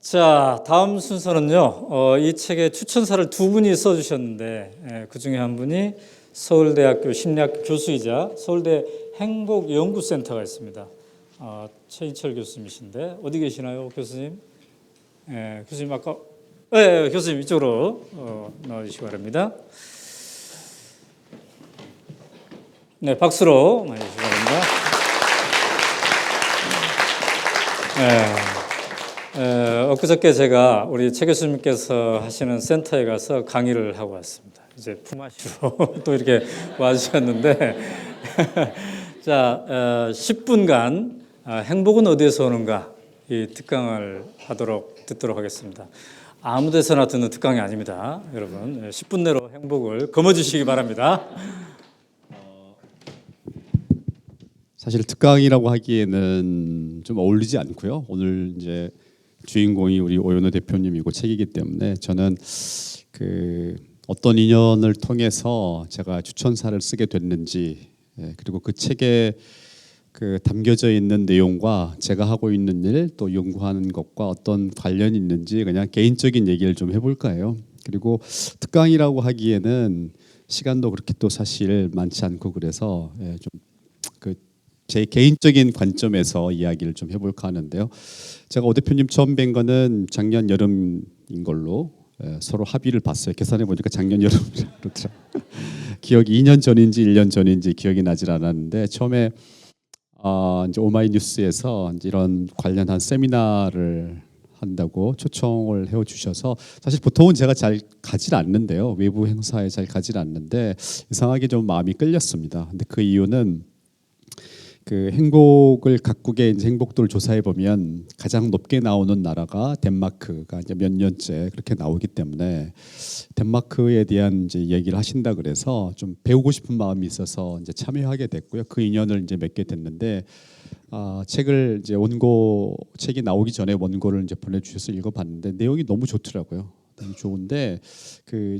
자, 다음 순서는요. 이 책에 추천사를 두 분이 써주셨는데 그 중에 한 분이 서울대학교 심리학 교수이자 서울대 행복연구센터가 있습니다. 최인철 교수님이신데 어디 계시나요, 교수님? 교수님 아까 교수님 이쪽으로 나와주시기 바랍니다. 네, 박수로 맞으시기 바랍니다. 엊그저께 제가 우리 최 교수님께서 하시는 센터에 가서 강의를 하고 왔습니다. 이제 품앗이로 또 이렇게 와주셨는데 자, 10분간 행복은 어디에서 오는가 이 특강을 듣도록 하겠습니다. 아무 데서나 듣는 특강이 아닙니다. 여러분 10분 내로 행복을 거머쥐시기 바랍니다. 사실 특강이라고 하기에는 좀 어울리지 않고요. 오늘 이제 주인공이 우리 오연호 대표님이고 책이기 때문에 저는 어떤 인연을 통해서 제가 추천사를 쓰게 됐는지 그리고 그 책에 담겨져 있는 내용과 제가 하고 있는 일 또 연구하는 것과 어떤 관련이 있는지 그냥 개인적인 얘기를 좀 해볼까 해요. 그리고 특강이라고 하기에는 시간도 그렇게 또 사실 많지 않고 그래서 제 개인적인 관점에서 이야기를 좀 해볼까 하는데요. 제가 오 대표님 처음 뵌 거는 작년 여름인 걸로 서로 합의를 봤어요. 계산해 보니까 작년 여름이더라고요. 기억이 2년 전인지 1년 전인지 기억이 나질 않았는데 처음에 이제 오마이뉴스에서 이런 관련한 세미나를 한다고 초청을 해주셔서 사실 보통은 제가 잘 가질 않는데요. 외부 행사에 잘 가질 않는데 이상하게 좀 마음이 끌렸습니다. 근데 그 이유는 행복을 각국의 이제 행복도를 조사해 보면 가장 높게 나오는 나라가 덴마크가 이제 몇 년째 그렇게 나오기 때문에 덴마크에 대한 이제 얘기를 하신다 그래서 좀 배우고 싶은 마음이 있어서 이제 참여하게 됐고요. 그 인연을 이제 맺게 됐는데 책을 이제 책이 나오기 전에 원고를 이제 보내주셔서 읽어봤는데 내용이 너무 좋더라고요. 너무 좋은데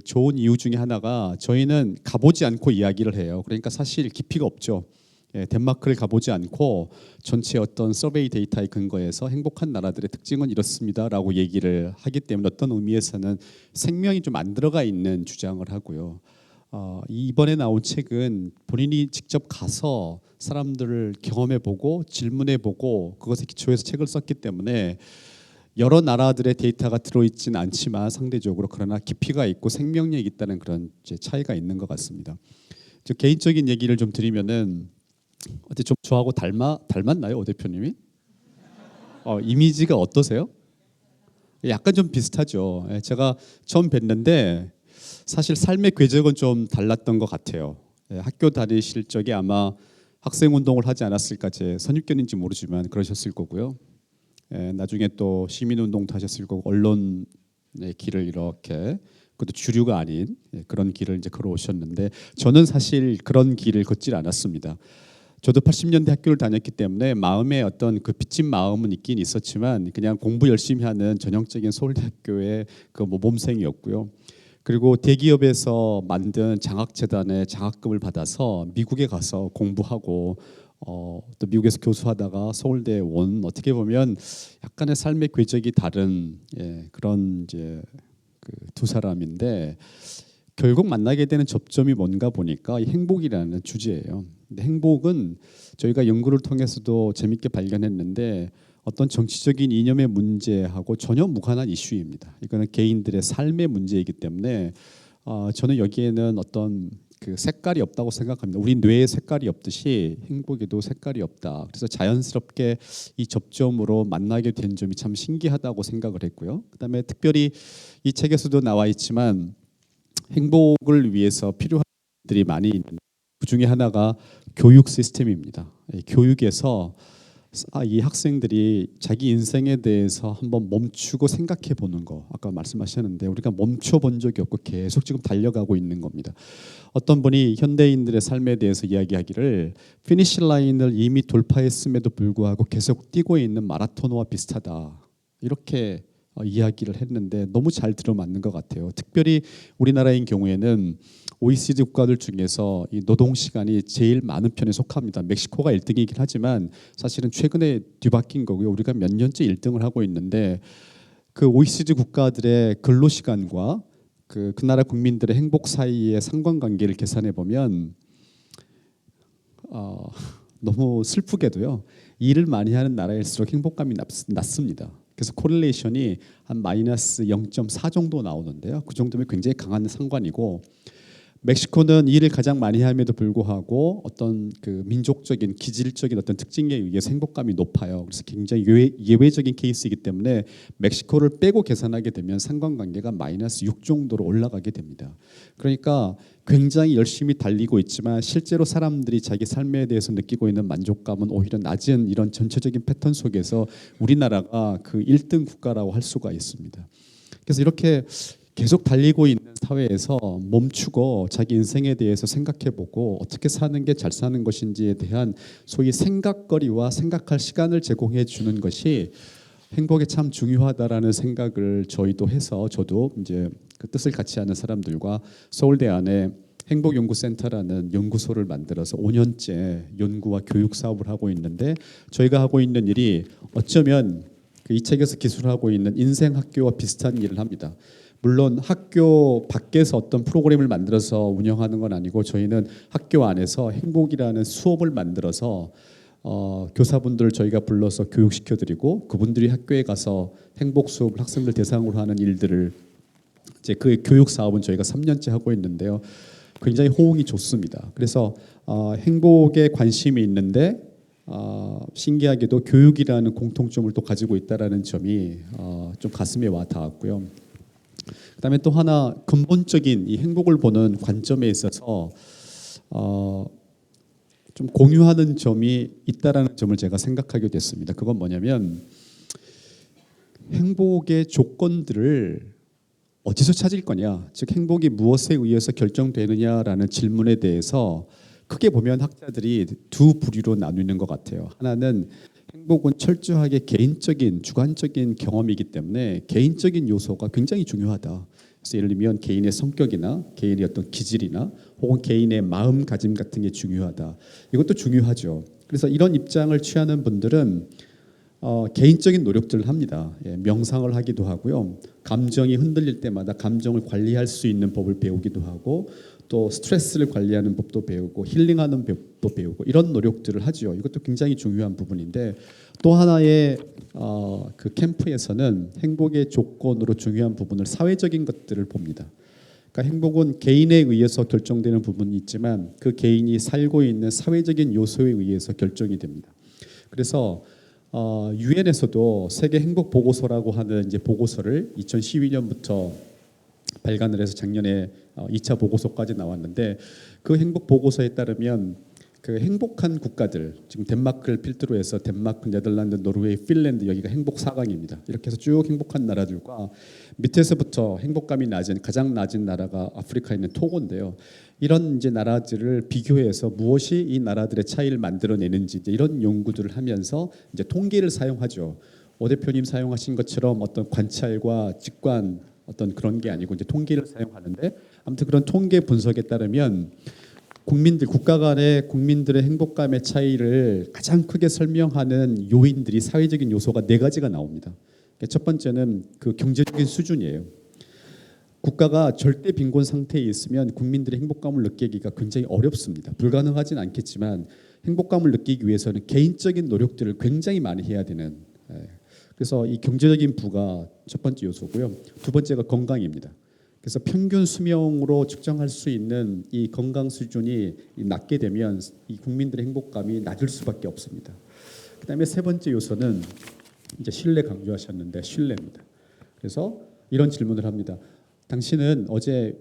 좋은 이유 중에 하나가 저희는 가보지 않고 이야기를 해요. 그러니까 사실 깊이가 없죠. 덴마크를 가보지 않고 전체 어떤 서베이 데이터에 근거해서 행복한 나라들의 특징은 이렇습니다라고 얘기를 하기 때문에 어떤 의미에서는 생명이 좀 안 들어가 있는 주장을 하고요. 이번에 나온 책은 본인이 직접 가서 사람들을 경험해보고 질문해보고 그것에 기초해서 책을 썼기 때문에 여러 나라들의 데이터가 들어있지는 않지만 상대적으로 그러나 깊이가 있고 생명력이 있다는 그런 차이가 있는 것 같습니다. 개인적인 얘기를 좀 드리면은 어때 좀 저하고 닮았나요, 오 대표님이? 이미지가 어떠세요? 약간 좀 비슷하죠. 제가 처음 뵀는데 사실 삶의 궤적은 좀 달랐던 것 같아요. 학교 다니실 적에 아마 학생 운동을 하지 않았을까 제 선입견인지 모르지만 그러셨을 거고요. 나중에 또 시민 운동도 하셨을 거고 언론의 길을 이렇게 그것도 주류가 아닌 그런 길을 이제 걸어오셨는데 저는 사실 그런 길을 걷질 않았습니다. 저도 80년대 학교를 다녔기 때문에 마음에 어떤 빚진 마음은 있긴 있었지만 그냥 공부 열심히 하는 전형적인 서울대학교의 모범생이었고요. 그리고 대기업에서 만든 장학재단의 장학금을 받아서 미국에 가서 공부하고 또 미국에서 교수하다가 서울대에 온 어떻게 보면 약간의 삶의 궤적이 다른 그런 이제 두 사람인데 결국 만나게 되는 접점이 뭔가 보니까 행복이라는 주제예요. 근데 행복은 저희가 연구를 통해서도 재밌게 발견했는데 어떤 정치적인 이념의 문제하고 전혀 무관한 이슈입니다. 이거는 개인들의 삶의 문제이기 때문에 저는 여기에는 어떤 색깔이 없다고 생각합니다. 우리 뇌에 색깔이 없듯이 행복에도 색깔이 없다. 그래서 자연스럽게 이 접점으로 만나게 된 점이 참 신기하다고 생각을 했고요. 그다음에 특별히 이 책에서도 나와 있지만 행복을 위해서 필요한 것들이 많이 있는데 그 중에 하나가 교육 시스템입니다. 교육에서 이 학생들이 자기 인생에 대해서 한번 멈추고 생각해 보는 거 아까 말씀하셨는데 우리가 멈춰 본 적이 없고 계속 지금 달려가고 있는 겁니다. 어떤 분이 현대인들의 삶에 대해서 이야기하기를 피니시 라인을 이미 돌파했음에도 불구하고 계속 뛰고 있는 마라토너와 비슷하다 이렇게 이야기를 했는데 너무 잘 들어맞는 것 같아요. 특별히 우리나라인 경우에는 OECD 국가들 중에서 이 노동 시간이 제일 많은 편에 속합니다. 멕시코가 1등이긴 하지만 사실은 최근에 뒤바뀐 거고요. 우리가 몇 년째 1등을 하고 있는데 그 OECD 국가들의 근로 시간과 그 나라 국민들의 행복 사이의 상관관계를 계산해 보면 너무 슬프게도요. 일을 많이 하는 나라일수록 행복감이 낮습니다. 그래서 코릴레이션이 한 마이너스 0.4 정도 나오는데요. 그 정도면 굉장히 강한 상관이고, 멕시코는 일을 가장 많이 함에도 불구하고 어떤 그 민족적인 기질적인 어떤 특징에 의해서 행복감이 높아요. 그래서 굉장히 예외적인 케이스이기 때문에 멕시코를 빼고 계산하게 되면 상관관계가 마이너스 6 정도로 올라가게 됩니다. 그러니까 굉장히 열심히 달리고 있지만 실제로 사람들이 자기 삶에 대해서 느끼고 있는 만족감은 오히려 낮은 이런 전체적인 패턴 속에서 우리나라가 그 1등 국가라고 할 수가 있습니다. 그래서 이렇게 계속 달리고 있는 사회에서 멈추고 자기 인생에 대해서 생각해보고 어떻게 사는 게 잘 사는 것인지에 대한 소위 생각거리와 생각할 시간을 제공해 주는 것이 행복에 참 중요하다라는 생각을 저희도 해서, 저도 이제 그 뜻을 같이 하는 사람들과 서울대 안에 행복연구센터라는 연구소를 만들어서 5년째 연구와 교육 사업을 하고 있는데, 저희가 하고 있는 일이 어쩌면 그 이 책에서 기술하고 있는 인생 학교와 비슷한 일을 합니다. 물론 학교 밖에서 어떤 프로그램을 만들어서 운영하는 건 아니고, 저희는 학교 안에서 행복이라는 수업을 만들어서 교사분들 저희가 불러서 교육시켜드리고, 그분들이 학교에 가서 행복 수업을 학생들 대상으로 하는 일들을, 이제 그 교육 사업은 저희가 3년째 하고 있는데요. 굉장히 호응이 좋습니다. 그래서 행복에 관심이 있는데 신기하게도 교육이라는 공통점을 또 가지고 있다라는 점이 좀 가슴에 와 닿았고요. 그다음에 또 하나 근본적인 이 행복을 보는 관점에 있어서 좀 공유하는 점이 있다라는 점을 제가 생각하게 됐습니다. 그건 뭐냐면, 행복의 조건들을 어디서 찾을 거냐, 즉 행복이 무엇에 의해서 결정되느냐라는 질문에 대해서 크게 보면 학자들이 두 부류로 나누는 것 같아요. 하나는 행복은 철저하게 개인적인 주관적인 경험이기 때문에 개인적인 요소가 굉장히 중요하다. 그래서 예를 들면 개인의 성격이나 개인의 어떤 기질이나 혹은 개인의 마음가짐 같은 게 중요하다. 이것도 중요하죠. 그래서 이런 입장을 취하는 분들은 개인적인 노력들을 합니다. 명상을 하기도 하고요. 감정이 흔들릴 때마다 감정을 관리할 수 있는 법을 배우기도 하고, 또 스트레스를 관리하는 법도 배우고 힐링하는 법도 배우고, 이런 노력들을 하죠. 이것도 굉장히 중요한 부분인데, 또 하나의 그 캠프에서는 행복의 조건으로 중요한 부분을 사회적인 것들을 봅니다. 그러니까 행복은 개인에 의해서 결정되는 부분이 있지만 그 개인이 살고 있는 사회적인 요소에 의해서 결정이 됩니다. 그래서 유엔에서도 세계 행복 보고서라고 하는 이제 보고서를 2012년부터 발간을 해서 작년에 2차 보고서까지 나왔는데, 그 행복 보고서에 따르면 그 행복한 국가들, 지금 덴마크를 필두로 해서 덴마크, 네덜란드, 노르웨이, 핀란드, 여기가 행복 4강입니다. 이렇게 해서 쭉 행복한 나라들과 밑에서부터 행복감이 낮은 가장 낮은 나라가 아프리카에 있는 토고인데요. 이런 이제 나라들을 비교해서 무엇이 이 나라들의 차이를 만들어내는지 이제 이런 연구들을 하면서 이제 통계를 사용하죠. 오 대표님 사용하신 것처럼 어떤 관찰과 직관 어떤 그런 게 아니고 이제 통계를 사용하는데, 아무튼 그런 통계 분석에 따르면 국가 간의 국민들의 행복감의 차이를 가장 크게 설명하는 요인들이, 사회적인 요소가 4가지가 나옵니다. 첫 번째는 그 경제적인 수준이에요. 국가가 절대 빈곤 상태에 있으면 국민들의 행복감을 느끼기가 굉장히 어렵습니다. 불가능하진 않겠지만 행복감을 느끼기 위해서는 개인적인 노력들을 굉장히 많이 해야 되는, 그래서 이 경제적인 부가 첫 번째 요소고요. 두 번째가 건강입니다. 그래서 평균 수명으로 측정할 수 있는 이 건강 수준이 낮게 되면 이 국민들의 행복감이 낮을 수밖에 없습니다. 그다음에 세 번째 요소는 이제 신뢰, 강조하셨는데 신뢰입니다. 그래서 이런 질문을 합니다. 당신은 어제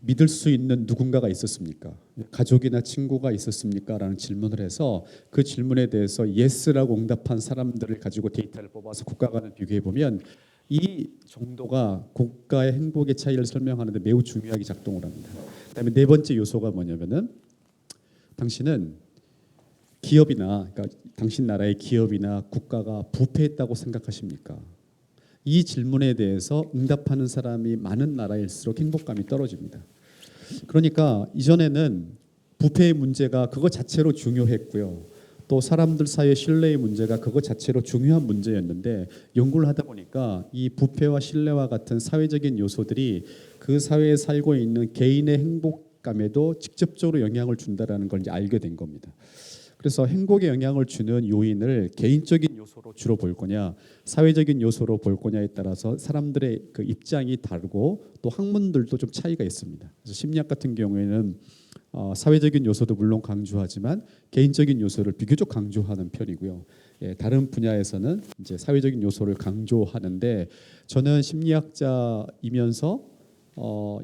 믿을 수 있는 누군가가 있었습니까? 가족이나 친구가 있었습니까? 라는 질문을 해서 그 질문에 대해서 예스라고 응답한 사람들을 가지고 데이터를 뽑아서 국가 간을 비교해 보면 이 정도가 국가의 행복의 차이를 설명하는 데 매우 중요하게 작동을 합니다. 그다음에 네 번째 요소가 뭐냐면은, 당신은 기업이나, 그러니까 당신 나라의 기업이나 국가가 부패했다고 생각하십니까? 이 질문에 대해서 응답하는 사람이 많은 나라일수록 행복감이 떨어집니다. 그러니까 이전에는 부패의 문제가 그것 자체로 중요했고요. 또 사람들 사이의 신뢰의 문제가 그것 자체로 중요한 문제였는데 연구를 하다 보니까 이 부패와 신뢰와 같은 사회적인 요소들이 그 사회에 살고 있는 개인의 행복감에도 직접적으로 영향을 준다라는 걸 이제 알게 된 겁니다. 그래서 행복에 영향을 주는 요인을 개인적인 요소로 주로 볼 거냐, 사회적인 요소로 볼 거냐에 따라서 사람들의 그 입장이 다르고 또 학문들도 좀 차이가 있습니다. 그래서 심리학 같은 경우에는 사회적인 요소도 물론 강조하지만 개인적인 요소를 비교적 강조하는 편이고요. 예, 다른 분야에서는 이제 사회적인 요소를 강조하는데 저는 심리학자이면서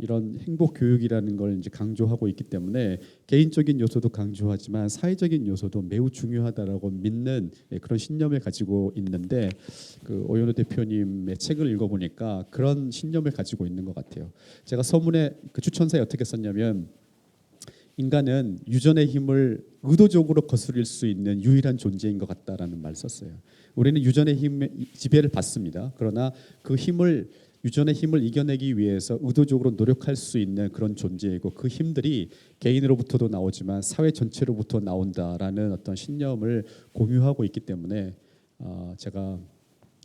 이런 행복 교육이라는 걸 이제 강조하고 있기 때문에 개인적인 요소도 강조하지만 사회적인 요소도 매우 중요하다라고 믿는 그런 신념을 가지고 있는데 그 오연호 대표님의 책을 읽어보니까 그런 신념을 가지고 있는 것 같아요. 제가 서문에 그 추천사에 어떻게 썼냐면 인간은 유전의 힘을 의도적으로 거스릴 수 있는 유일한 존재인 것 같다라는 말을 썼어요. 우리는 유전의 힘의 지배를 받습니다. 그러나 그 힘을 유전의 힘을 이겨내기 위해서 의도적으로 노력할 수 있는 그런 존재이고 그 힘들이 개인으로부터도 나오지만 사회 전체로부터 나온다라는 어떤 신념을 공유하고 있기 때문에 제가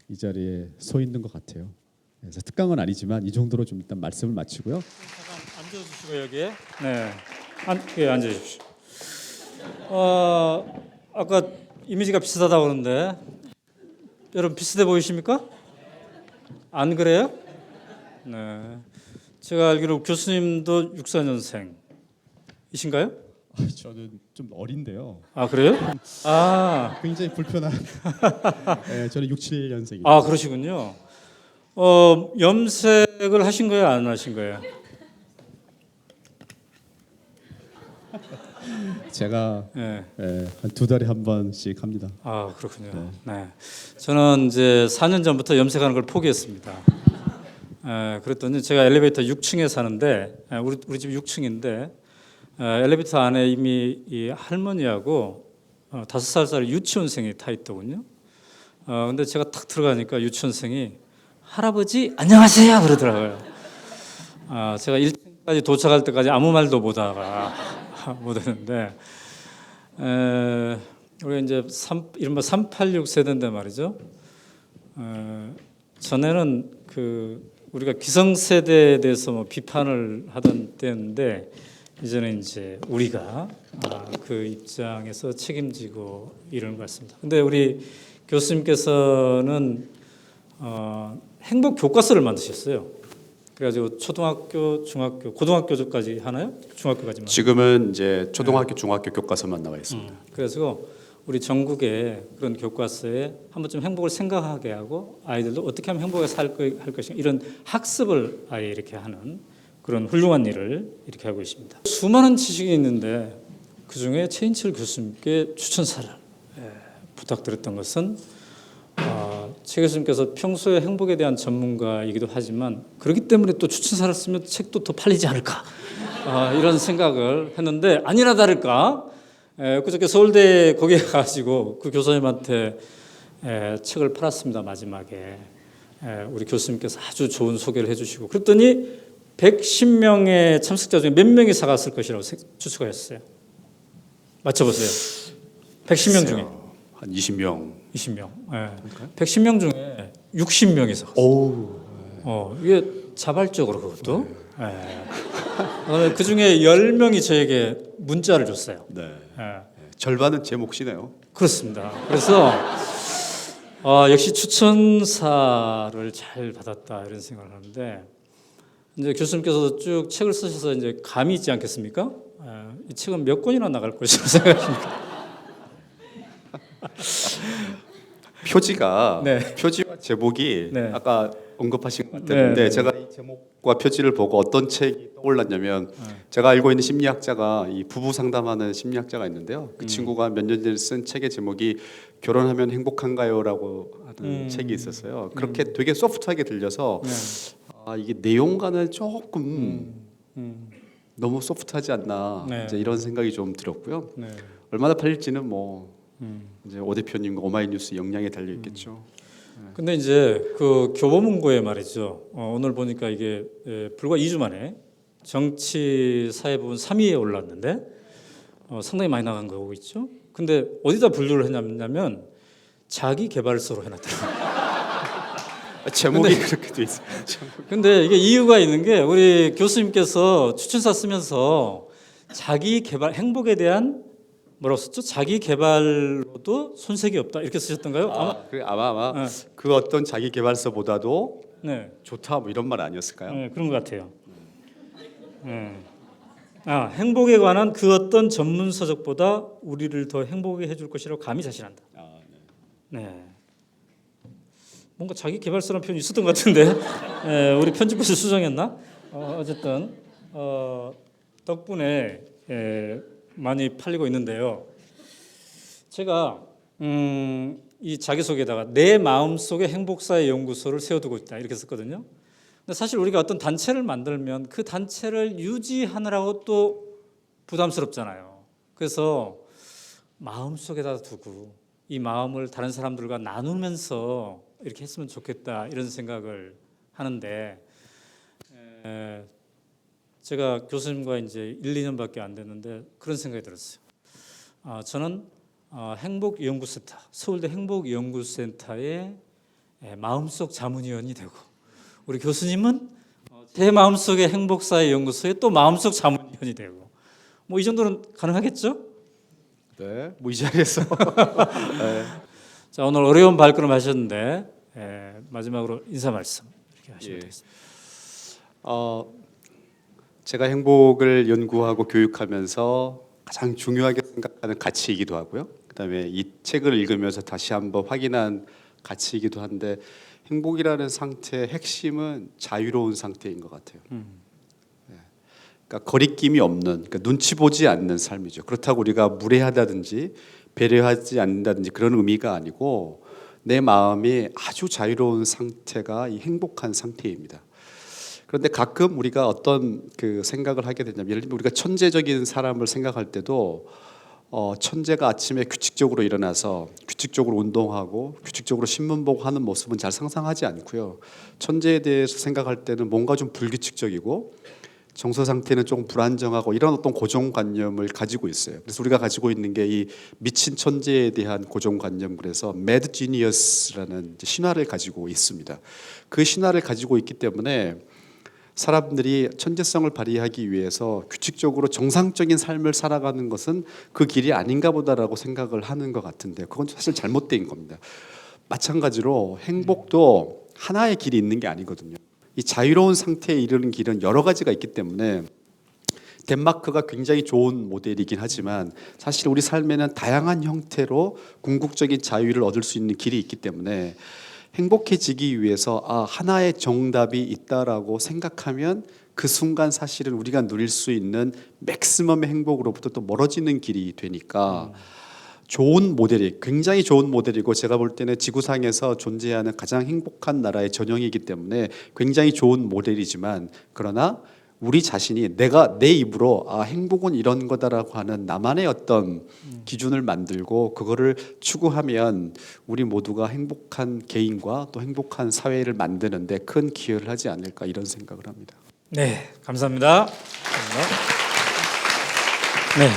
이 자리에 서 있는 것 같아요. 그래서 특강은 아니지만 이 정도로 좀 일단 말씀을 마치고요. 잠깐 앉아주시고 여기에 예, 앉아주십시오. 아까 이미지가 비슷하다고 그러는데 여러분 비슷해 보이십니까? 안 그래요? 네. 제가 알기로 교수님도 64년생이신가요? 저는 좀 어린데요. 아 그래요? 아, 굉장히 불편한. 네, 저는 67년생입니다. 아 그러시군요. 염색을 하신 거예요, 안 하신 거예요? 제가 네. 한 2달에 한 번씩 합니다. 아 그렇군요. 네. 저는 이제 4년 전부터 염색하는 걸 포기했습니다. 그랬더니 제가 엘리베이터 6층에 사는데 우리 집 6층인데 엘리베이터 안에 이미 이 할머니하고 5살짜리 유치원생이 타 있더군요. 근데 제가 탁 들어가니까 유치원생이 할아버지 안녕하세요 그러더라고요. 제가 1층까지 도착할 때까지 아무 말도 못하다가 못했는데 우리가 이제 이른바 386 세대인데 말이죠. 전에는 그 우리가 기성세대에 대해서 뭐 비판을 하던 때인데 이제는 이제 우리가 그 입장에서 책임지고 이러는 것 같습니다. 근데 우리 교수님께서는 행복 교과서를 만드셨어요. 그래가지고 초등학교, 중학교, 고등학교까지 하나요? 중학교까지만. 지금은 이제 초등학교, 중학교 교과서만 나와 있습니다. 그래서 우리 전국에 그런 교과서에 한 번쯤 행복을 생각하게 하고 아이들도 어떻게 하면 행복하게 할 것인가 이런 학습을 아예 이렇게 하는 그런 훌륭한 일을 이렇게 하고 있습니다. 수많은 지식이 있는데 그 중에 최인철 교수님께 추천사를 부탁드렸던 것은 최 교수님께서 평소에 행복에 대한 전문가이기도 하지만 그렇기 때문에 또 추천사를 쓰면 책도 더 팔리지 않을까 이런 생각을 했는데 아니나 다를까 그저께 서울대 거기에 가가지고 그 교수님한테 책을 팔았습니다. 마지막에 우리 교수님께서 아주 좋은 소개를 해주시고 그랬더니 110명의 참석자 중에 몇 명이 사갔을 것이라고 추측하셨어요. 맞춰보세요. 110명 중에 한 20명. 20명. 110명 중에 60명이 사갔어요. 이게 자발적으로 그것도. 그 중에 10명이 저에게 문자를 줬어요. 네. 절반은 제 몫이네요. 그렇습니다. 그래서 역시 추천사를 잘 받았다 이런 생각을 하는데 이제 교수님께서 쭉 책을 쓰셔서 이제 감이 있지 않겠습니까? 이 책은 몇 권이나 나갈 것이라고 생각하십니까? 표지가 네. 표지와 제목이 네. 아까 언급하신 것 같았는데 네. 제가 이 제목과 표지를 보고 어떤 책이 떠올랐냐면 제가 알고 있는 심리학자가 이 부부 상담하는 심리학자가 있는데요. 그 친구가 몇 년 전에 쓴 책의 제목이 결혼하면 행복한가요라고 하는 책이 있었어요. 그렇게 되게 소프트하게 들려서 이게 내용과는 조금 너무 소프트하지 않나 네. 이제 이런 생각이 좀 들었고요. 네. 얼마나 팔릴지는 뭐 이제 오 대표님과 오마이뉴스 역량에 달려 있겠죠. 근데 이제 그 교보문고에 말이죠. 오늘 보니까 이게 불과 2주 만에 정치 사회 부분 3위에 올랐는데 상당히 많이 나간 거고 있죠. 근데 어디다 분류를 했냐면 자기 개발서로 해놨더라고요. 제목이 그렇게 돼 있어요. 근데 이게 이유가 있는 게 우리 교수님께서 추천사 쓰면서 자기 개발 행복에 대한 뭐라고 썼죠? 자기 개발로도 손색이 없다 이렇게 쓰셨던가요? 아마 네. 그 어떤 자기 개발서보다도 네. 좋다 뭐 이런 말 아니었을까요? 네, 그런 것 같아요. 행복에 관한 그 어떤 전문 서적보다 우리를 더 행복하게 해줄 것이라고 감히 자신한다. 네. 뭔가 자기 개발서라는 표현이 있었던 것 같은데 우리 편집부에서 수정했나? 어쨌든 덕분에 많이 팔리고 있는데요. 제가 이 자기소개에다가 내 마음속에 행복사의 연구소를 세워두고 있다 이렇게 썼거든요. 근데 사실 우리가 어떤 단체를 만들면 그 단체를 유지하느라고 또 부담스럽잖아요. 그래서 마음속에다 두고 이 마음을 다른 사람들과 나누면서 이렇게 했으면 좋겠다 이런 생각을 하는데 제가 교수님과 이제 1, 2년밖에 안 됐는데 그런 생각이 들었어요. 저는 행복연구센터, 서울대 행복연구센터의 마음속 자문위원이 되고 우리 교수님은 제 마음속의 행복사의 연구소의 또 마음속 자문위원이 되고 뭐 이 정도는 가능하겠죠? 네, 뭐 이 자리에서 자, 오늘 어려운 발걸음 하셨는데 마지막으로 인사 말씀 이렇게 하시면 되겠습니다. 제가 행복을 연구하고 교육하면서 가장 중요하게 생각하는 가치이기도 하고요. 그다음에 이 책을 읽으면서 다시 한번 확인한 가치이기도 한데 행복이라는 상태의 핵심은 자유로운 상태인 것 같아요. 그러니까 거리낌이 없는, 그러니까 눈치 보지 않는 삶이죠. 그렇다고 우리가 무례하다든지 배려하지 않는다든지 그런 의미가 아니고 내 마음이 아주 자유로운 상태가 이 행복한 상태입니다. 그런데 가끔 우리가 어떤 그 생각을 하게 되냐면 예를 들면 우리가 천재적인 사람을 생각할 때도 천재가 아침에 규칙적으로 일어나서 규칙적으로 운동하고 규칙적으로 신문 보고 하는 모습은 잘 상상하지 않고요. 천재에 대해서 생각할 때는 뭔가 좀 불규칙적이고 정서 상태는 조금 불안정하고 이런 어떤 고정관념을 가지고 있어요. 그래서 우리가 가지고 있는 게 이 미친 천재에 대한 고정관념, 그래서 Mad Genius라는 신화를 가지고 있습니다. 그 신화를 가지고 있기 때문에 사람들이 천재성을 발휘하기 위해서 규칙적으로 정상적인 삶을 살아가는 것은 그 길이 아닌가 보다라고 생각을 하는 것 같은데 그건 사실 잘못된 겁니다. 마찬가지로 행복도 하나의 길이 있는 게 아니거든요. 이 자유로운 상태에 이르는 길은 여러 가지가 있기 때문에 덴마크가 굉장히 좋은 모델이긴 하지만 사실 우리 삶에는 다양한 형태로 궁극적인 자유를 얻을 수 있는 길이 있기 때문에 행복해지기 위해서 하나의 정답이 있다라고 생각하면 그 순간 사실은 우리가 누릴 수 있는 맥시멈의 행복으로부터 또 멀어지는 길이 되니까 좋은 모델이 굉장히 좋은 모델이고 제가 볼 때는 지구상에서 존재하는 가장 행복한 나라의 전형이기 때문에 굉장히 좋은 모델이지만 그러나 우리 자신이 내가 내 입으로 행복은 이런 거다라고 하는 나만의 어떤 기준을 만들고 그거를 추구하면 우리 모두가 행복한 개인과 또 행복한 사회를 만드는데 큰 기여를 하지 않을까 이런 생각을 합니다. 네, 감사합니다. 네.